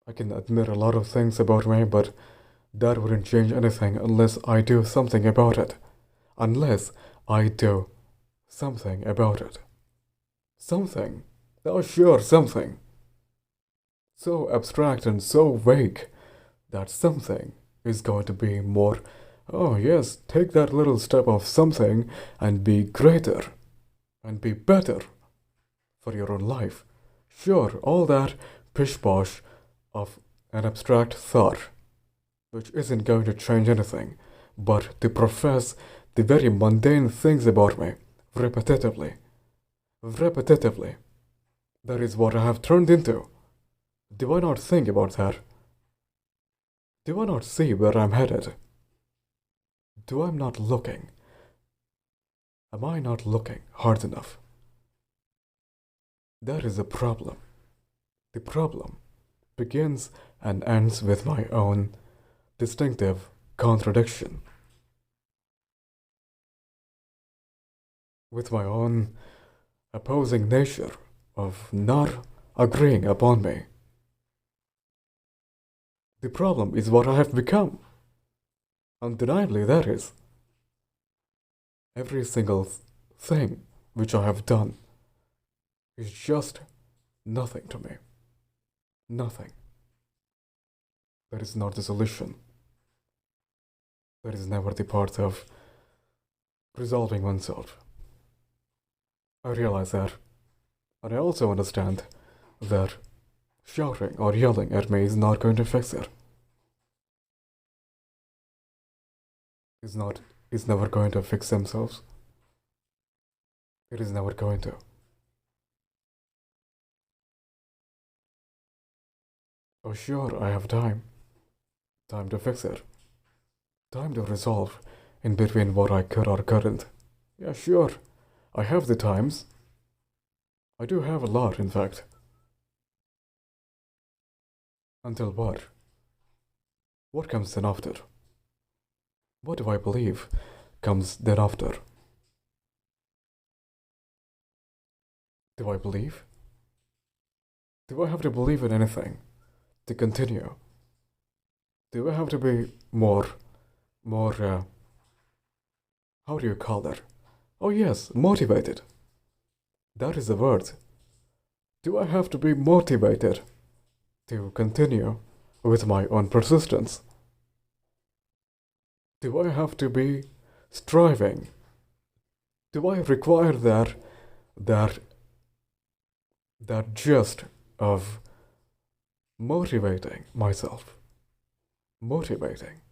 I can admit a lot of things about me, but that wouldn't change anything unless I do something about it. Unless I do something about it. Something. Oh, sure, something. So abstract and so vague that something is going to be more. Oh, yes, take that little step of something and be greater and be better for your own life. Sure, all that pish posh of an abstract thought, which isn't going to change anything, but to profess the very mundane things about me repetitively. Repetitively. That is what I have turned into. Do I not think about that? Do I not see where I'm headed? Do I not looking? Am I not looking hard enough? That is the problem. The problem begins and ends with my own distinctive contradiction, with my own opposing nature of not agreeing upon me. The problem is what I have become. Undeniably, that is. Every single thing which I have done is just nothing to me. Nothing. That is not the solution. That is never the part of resolving oneself. I realize that. And I also understand that shouting or yelling at me is not going to fix it. Is never going to fix themselves. It is never going to. Oh sure, I have time. Time to fix it. Time to resolve in between what I could or couldn't. Yeah, sure. I have the times. I do have a lot, in fact. Until what? What comes then after? What do I believe comes then after? Do I believe? Do I have to believe in anything to continue? Do I have to be more, how do you call that? Oh yes, motivated. That is the word. Do I have to be motivated to continue with my own persistence? Do I have to be striving? Do I require that gist of motivating myself? Motivating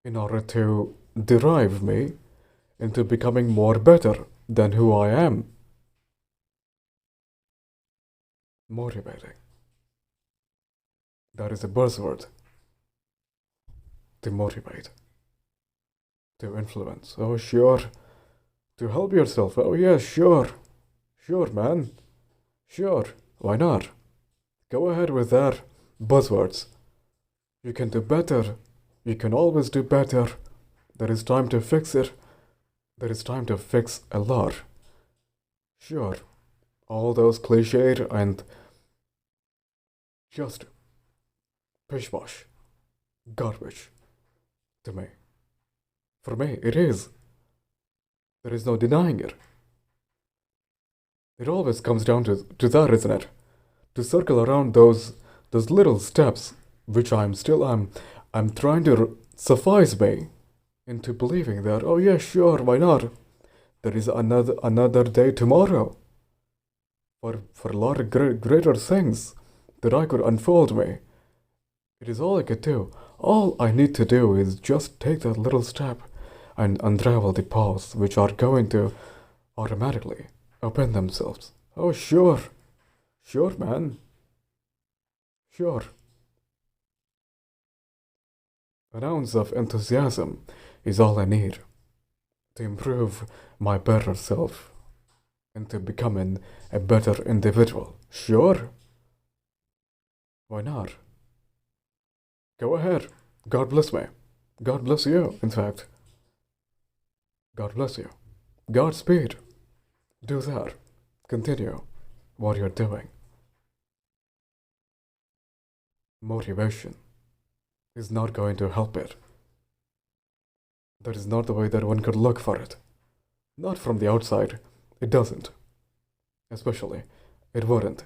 in order to derive me into becoming more better than who I am. Motivating. That is a buzzword. To motivate. To influence. Oh, sure. To help yourself. Oh, yeah, sure. Sure, man. Sure. Why not? Go ahead with that. Buzzwords. You can do better. You can always do better. There is time to fix it. There is time to fix a lot. Sure. All those cliched and just pish-posh garbage to me. For me, it is. There is no denying it. It always comes down to that, isn't it? To circle around those little steps, which I'm trying to suffice me into believing that, oh yeah, sure, why not? There is another day tomorrow for a lot of greater things that I could unfold me. It is all I could do. All I need to do is just take that little step and unravel the paths which are going to automatically open themselves. Oh, sure. Sure, man. Sure. An ounce of enthusiasm is all I need to improve my better self into becoming a better individual. Sure. Why not? Go ahead. God bless me. God bless you, in fact. God bless you. Godspeed. Do that. Continue what you're doing. motivation is not going to help it. That is not the way that one could look for it. Not from the outside. It doesn't. Especially, it wouldn't.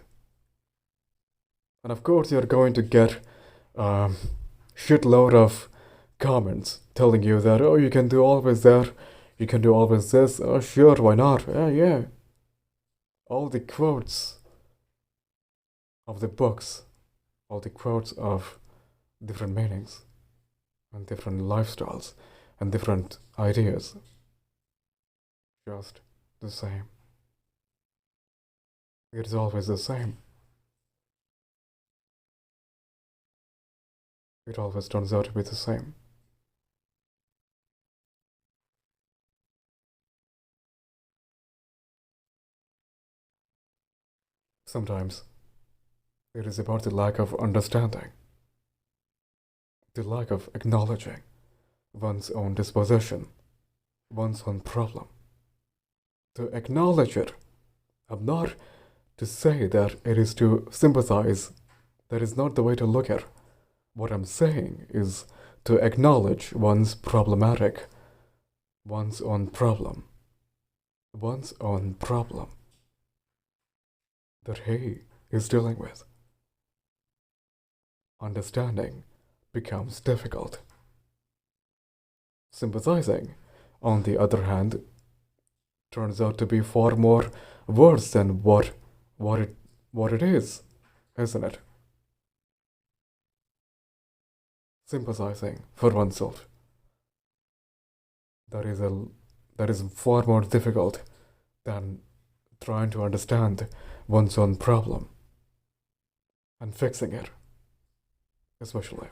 And of course, you're going to get a shitload of comments telling you that, oh, you can do always that, you can do always this, oh, sure, why not? Yeah. All the quotes of the books, all the quotes of different meanings and different lifestyles and different ideas, just the same. It is always the same. It always turns out to be the same. Sometimes it is about the lack of understanding, the lack of acknowledging one's own disposition, one's own problem. To acknowledge it, and not to say that it is to sympathize. That is not the way to look at. What I'm saying is to acknowledge one's problematic, one's own problem that he is dealing with. Understanding becomes difficult. Sympathizing, on the other hand, turns out to be far more worse than what it is, isn't it? Sympathizing for oneself. That is far more difficult than trying to understand one's own problem and fixing it, especially.